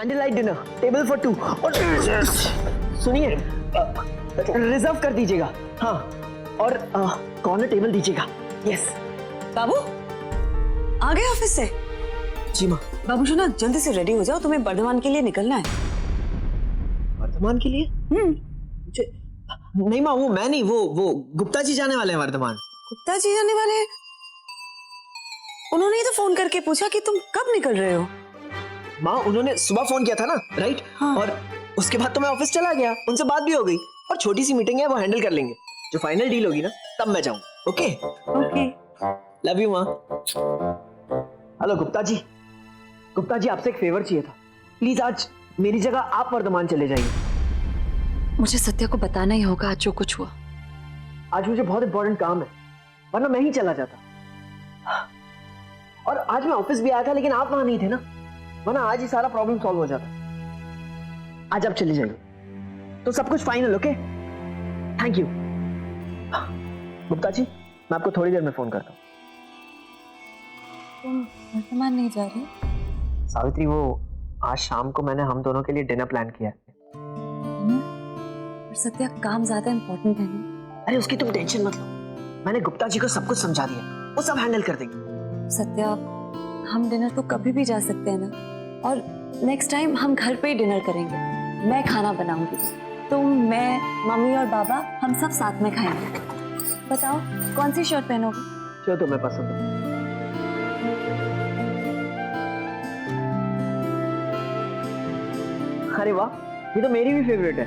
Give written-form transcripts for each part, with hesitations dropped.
Candle light dinner, table for 2। और सुनिए, reserve कर दीजिएगा। हाँ, और कॉर्नर टेबल दीजिएगा। यस। बाबू आ गए ऑफिस से? जी माँ। बाबू सुना, जल्दी से रेडी हो जाओ, तुम्हें बर्धमान के लिए निकलना है। वर्धमान के लिए? मुझे नहीं माँ, वो मैं नहीं, वो गुप्ता जी जाने वाले हैं वर्धमान। गुप्ता जी जाने वाले हैं? उन्होंने ही तो फोन करके पूछा कि तुम कब निकल रहे हो। माँ, उन्होंने सुबह फोन किया था ना, राइट? हाँ। और उसके बाद तो मैं ऑफिस चला गया, उनसे बात भी हो गई, और छोटी सी मीटिंग है, वो हैंडल कर लेंगे। जो फाइनल डील होगी ना, तब मैं जाऊंगा। Okay okay. लव यू माँ। हेलो गुप्ता जी। गुप्ता जी, आपसे एक फेवर चाहिए था। प्लीज आज मेरी जगह आप वर्धमान चले जाइए। मुझे सत्या को बताना ही होगा आज जो कुछ हुआ। आज मुझे बहुत इंपॉर्टेंट काम है, वरना मैं ही चला जाता। और आज मैं ऑफिस भी आया था, लेकिन आप वहां नहीं थे ना, वरना आज ही सारा प्रॉब्लम सॉल्व हो जाता। आज आप चले जाइए तो सब कुछ final. Okay, thank you. Gupta ji, मैं आपको थोड़ी देर में फोन करता हूँ। तुम वर्तमान नहीं जा रही? सावित्री, वो आज शाम को मैंने हम दोनों के लिए डिनर प्लान किया है। और सत्या, काम ज्यादा इम्पोर्टेंट है ना। अरे उसकी तुम टेंशन मत लो, मैंने गुप्ता जी को सब कुछ समझा दिया, वो सब हैंडल कर देंगे। सत्या, हम डिनर तो कभी भी जा सकते हैं ना, और नेक्स्ट टाइम हम घर पे ही डिनर करेंगे। मैं खाना बनाऊंगी, तुम, मैं, मम्मी और बाबा, हम सब साथ में खाएंगे। बताओ कौन सी शर्ट पहनोगे? जो तुम्हें पसंद हो। अरे वाह, ये तो मेरी भी फेवरेट है।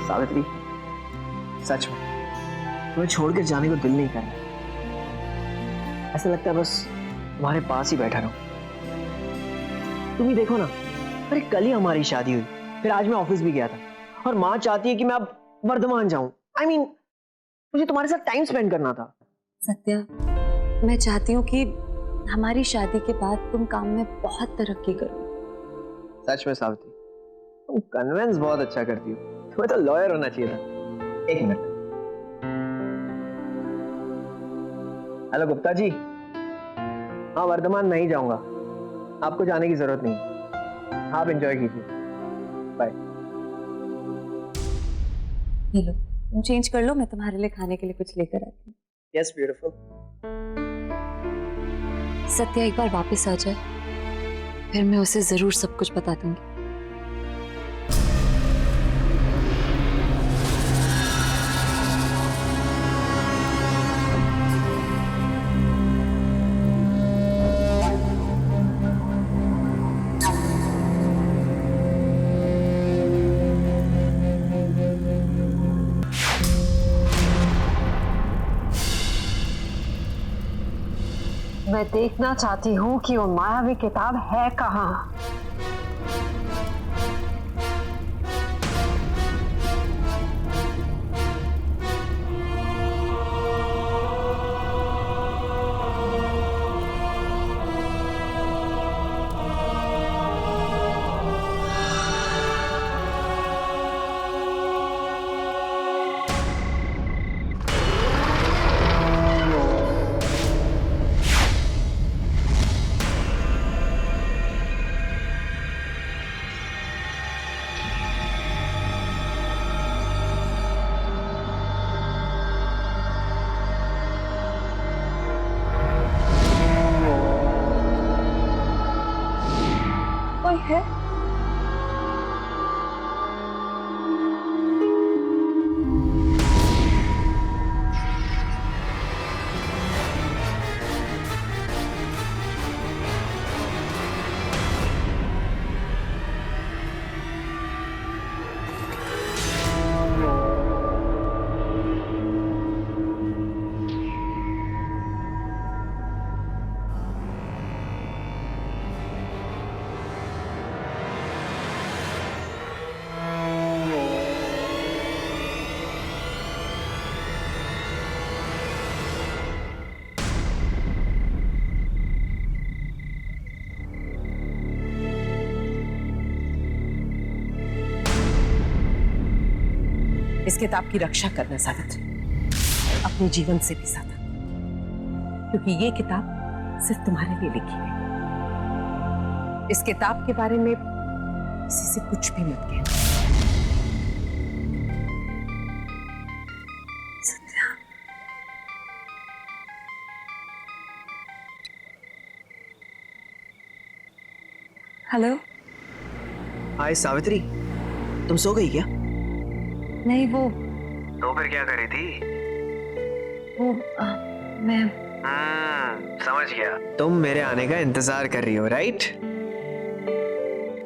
सावित्री, सच में तुम्हें छोड़कर जाने को दिल नहीं कर रहा। ऐसा लगता है बस तुम्हारे पास ही बैठा रहूं। तुम ही देखो ना, अरे कल ही हमारी शादी हुई, फिर आज मैं ऑफिस भी गया था, और माँ चाहती है कि मैं अब वर्धमान जाऊं। I mean, मुझे तुम्हारे साथ टाइम स्पेंड करना था। सत्या, मैं चाहती हूँ कि हमारी शादी के बाद तुम काम में बहुत तरक्की करो। सच में सावित्री, तुम कन्विंस बहुत अच्छा करती हो। तुम्हें तो लॉयर होना चाहिए था। एक मिनट। हेलो गुप्ता जी। हाँ, वर्धमान नहीं जाऊंगा, आपको जाने की जरूरत नहीं, आप एंजॉय कीजिए। बाय। ये लो, तुम चेंज कर लो, मैं तुम्हारे लिए खाने के लिए कुछ लेकर आती हूँ। Yes, beautiful. सत्या एक बार वापस आ जाए, फिर मैं उसे जरूर सब कुछ बता दूंगी। मैं देखना चाहती हूँ कि वो मायावी किताब है कहाँ। कोई है? इस किताब की रक्षा करना सावित्री, अपने जीवन से भी ज्यादा, क्योंकि ये किताब सिर्फ तुम्हारे लिए लिखी है। इस किताब के बारे में किसी से कुछ भी मत कहना। हेलो। हाय सावित्री, तुम सो गई क्या? नहीं, वो तो फिर क्या कर रही थी? मैं समझ गया, तुम मेरे आने का इंतजार कर रही हो, राइट?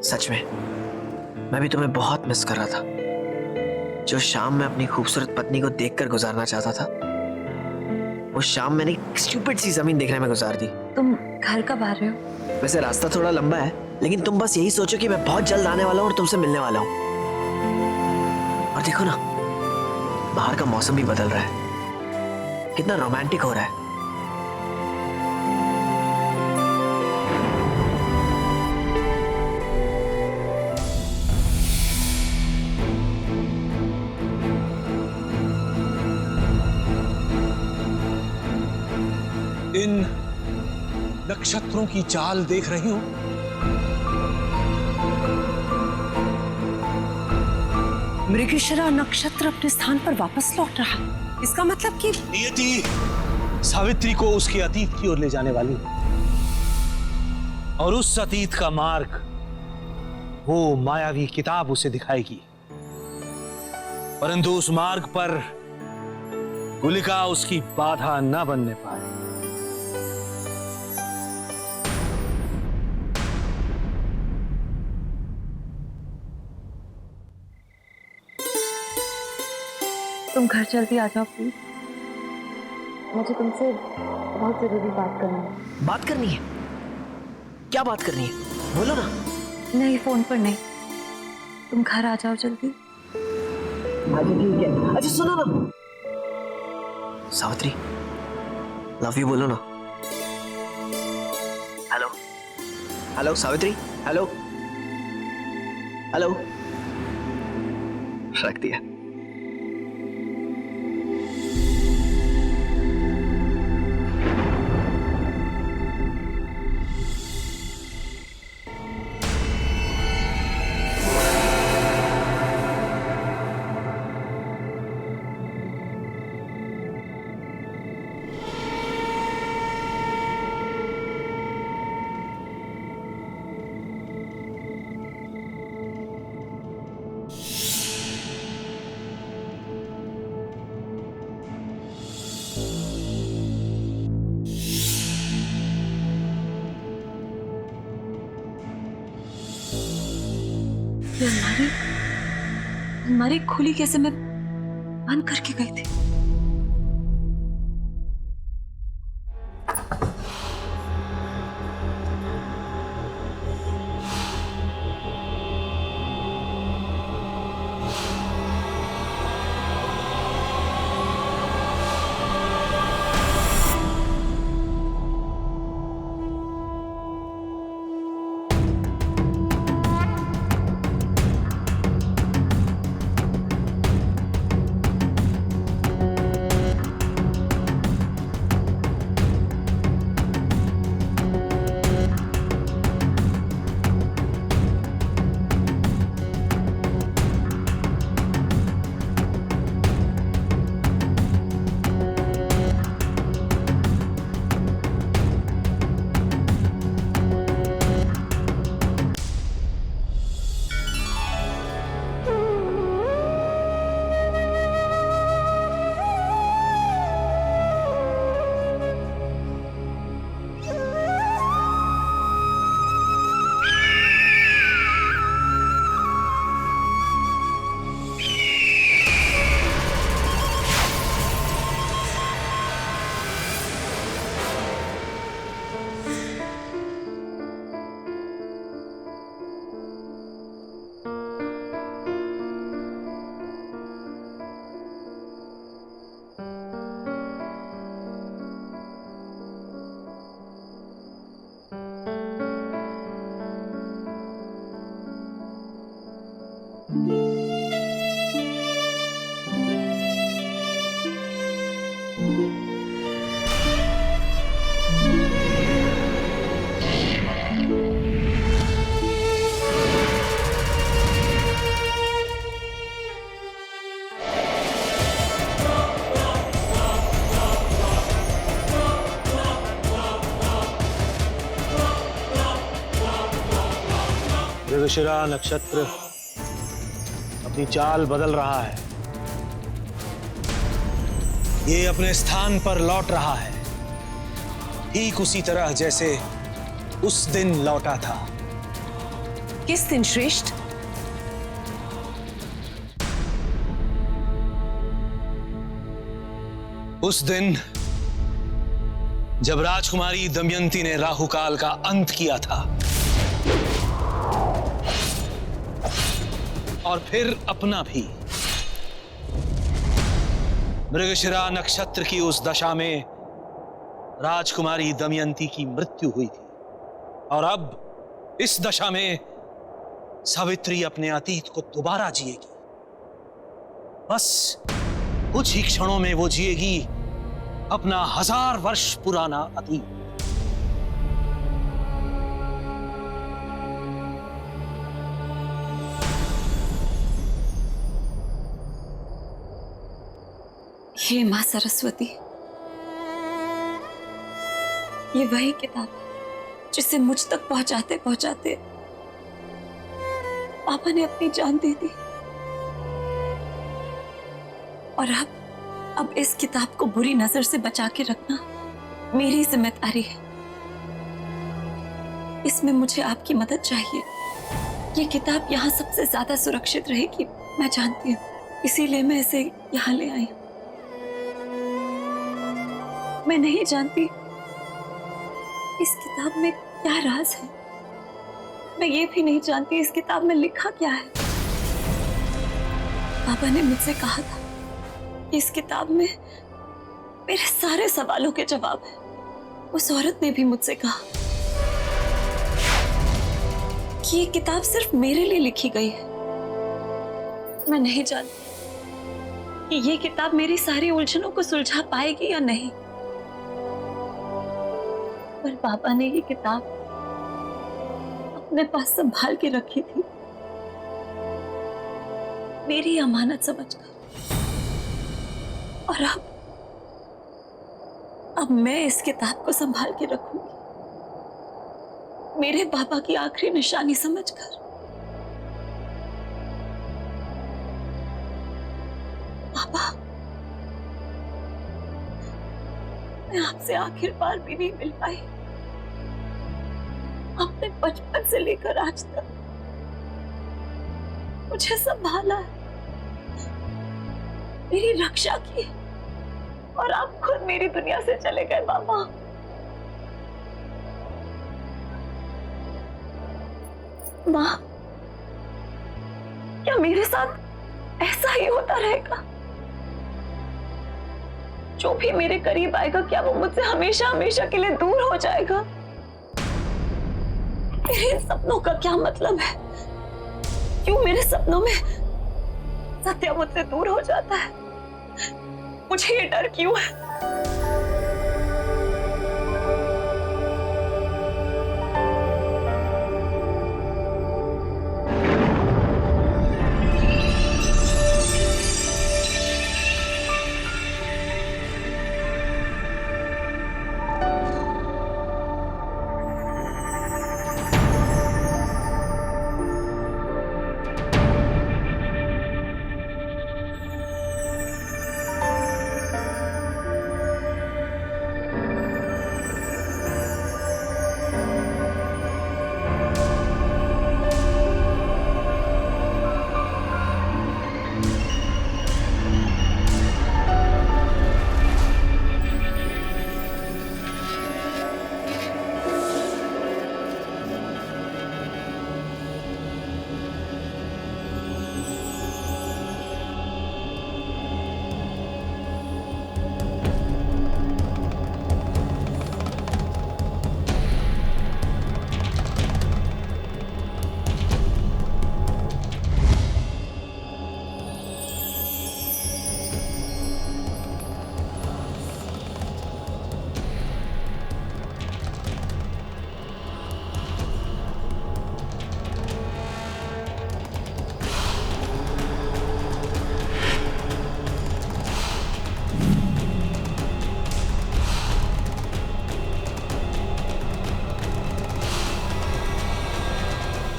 सच में मैं भी तुम्हें बहुत मिस कर रहा था। जो शाम मैं अपनी खूबसूरत पत्नी को देखकर गुजारना चाहता था, वो शाम मैंने एक स्टूपिड सी जमीन देखने में गुजार दी। तुम घर कब आ रहे हो? वैसे रास्ता थोड़ा लंबा है, लेकिन तुम बस यही सोचो कि मैं बहुत जल्द आने वाला हूँ और तुमसे मिलने वाला हूँ। और देखो ना, बाहर का मौसम भी बदल रहा है, कितना रोमांटिक हो रहा है। इन नक्षत्रों की चाल देख रही हो? मृगशिरा नक्षत्र अपने स्थान पर वापस लौट रहा है। इसका मतलब कि नियति सावित्री को उसके अतीत की ओर ले जाने वाली है। और उस अतीत का मार्ग वो मायावी किताब उसे दिखाएगी। परंतु उस मार्ग पर गुलिका उसकी बाधा न बनने पाए। तुम घर जल्दी आ जाओ प्लीज। मुझे तुमसे बहुत जरूरी बात करनी है। बात करनी है? क्या बात करनी है, बोलो ना। नहीं, फोन पर नहीं, तुम घर आ जाओ जल्दी। अच्छा ठीक है। अच्छा सुनो ना सावित्री, लव यू बोलो ना। Hello hello Savitri, hello hello. रख दिया। अलमारी खुली कैसे? मैं बंद करके गई थी। मृगशिरा नक्षत्र अपनी चाल बदल रहा है। ये अपने स्थान पर लौट रहा है, ठीक उसी तरह जैसे उस दिन लौटा था। किस दिन श्रेष्ठ? उस दिन जब राजकुमारी दमयंती ने राहुकाल का अंत किया था और फिर अपना भी। मृगशिरा नक्षत्र की उस दशा में राजकुमारी दमयंती की मृत्यु हुई थी और अब इस दशा में सावित्री अपने अतीत को दोबारा जिएगी। बस कुछ ही क्षणों में वो जिएगी अपना 1000 वर्ष पुराना अतीत। हे मां सरस्वती, ये वही किताब है जिसे मुझ तक पहुंचाते पहुंचाते पापा ने अपनी जान दे दी। और अब इस किताब को बुरी नजर से बचा के रखना मेरी जिम्मेदारी है। इसमें मुझे आपकी मदद चाहिए। ये किताब यहाँ सबसे ज्यादा सुरक्षित रहेगी, मैं जानती हूँ, इसीलिए मैं इसे यहाँ ले आई हूँ। मैं नहीं जानती इस किताब में क्या राज है। मैं ये भी नहीं जानती इस किताब में लिखा क्या है। पापा ने मुझसे कहा था कि इस किताब में मेरे सारे सवालों के जवाब है। उस औरत ने भी मुझसे कहा कि ये किताब सिर्फ मेरे लिए लिखी गई है। मैं नहीं जानती कि ये किताब मेरी सारी उलझनों को सुलझा पाएगी या नहीं, पर पापा ने ये किताब अपने पास संभाल के रखी थी, मेरी अमानत समझकर। और अब मैं इस किताब को संभाल के रखूंगी, मेरे पापा की आखिरी निशानी समझकर। पापा, मैं आपसे आखिर बार भी नहीं मिल पाई। आपने बचपन से लेकर आज तक मुझे संभाला है, मेरी रक्षा की, और आप खुद मेरी दुनिया से चले गए। पापा, माँ, क्या मेरे साथ ऐसा ही होता रहेगा? जो भी मेरे करीब आएगा, क्या वो मुझसे हमेशा हमेशा के लिए दूर हो जाएगा? मेरे इन सपनों का क्या मतलब है? क्यों मेरे सपनों में सत्या मुझसे दूर हो जाता है? मुझे ये डर क्यों है?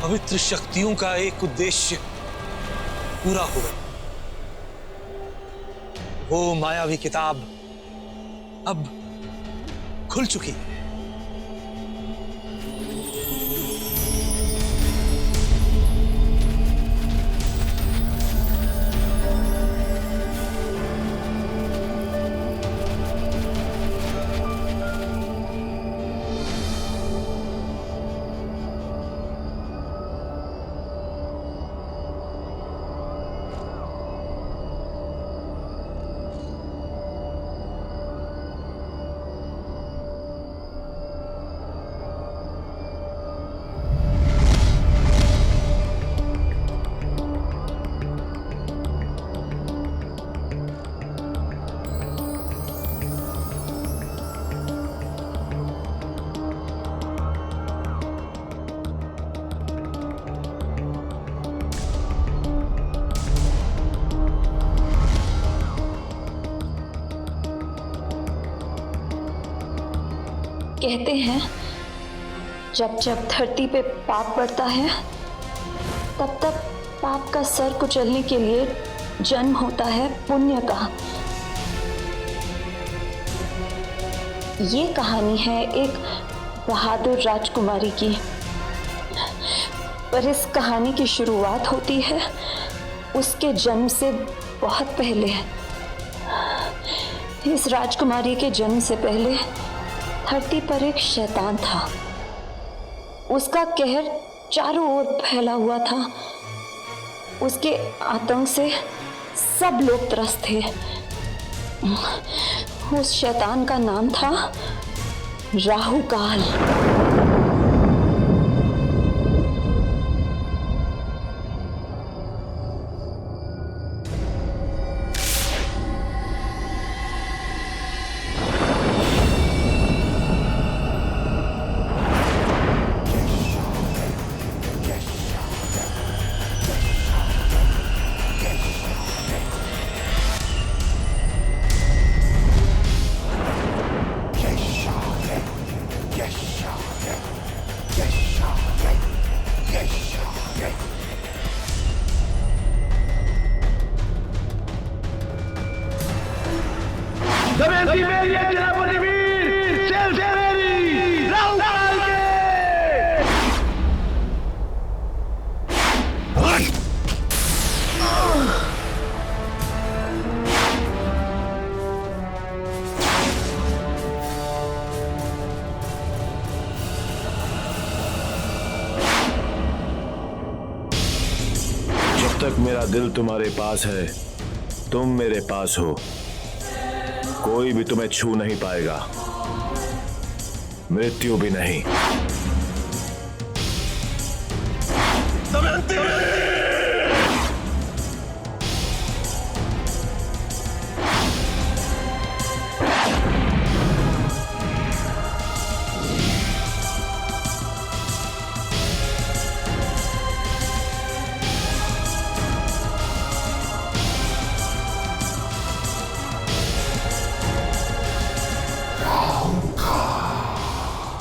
पवित्र शक्तियों का एक उद्देश्य पूरा हो गया। वो मायावी किताब अब खुल चुकी है। कहते हैं जब जब धरती पे पाप बढ़ता है तब तब पाप का सर कुचलने के लिए जन्म होता है पुण्य का। ये कहानी है एक बहादुर राजकुमारी की, पर इस कहानी की शुरुआत होती है उसके जन्म से बहुत पहले। इस राजकुमारी के जन्म से पहले धरती पर एक शैतान था। उसका कहर चारों ओर फैला हुआ था। उसके आतंक से सब लोग त्रस्त थे। उस शैतान का नाम था राहु काल। दमयंती मेरी है, सेनापति वीर, सेल से मेरी, राहु काल के। जब तक मेरा दिल तुम्हारे पास है, तुम मेरे पास हो। कोई भी तुम्हें छू नहीं पाएगा, मृत्यु भी नहीं।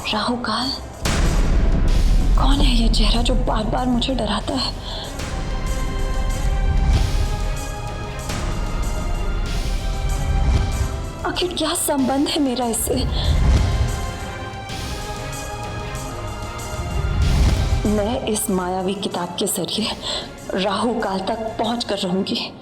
राहु काल? कौन है ये चेहरा जो बार बार मुझे डराता है? आखिर क्या संबंध है मेरा इससे? मैं इस मायावी किताब के जरिए राहु काल तक पहुंच कर रहूंगी।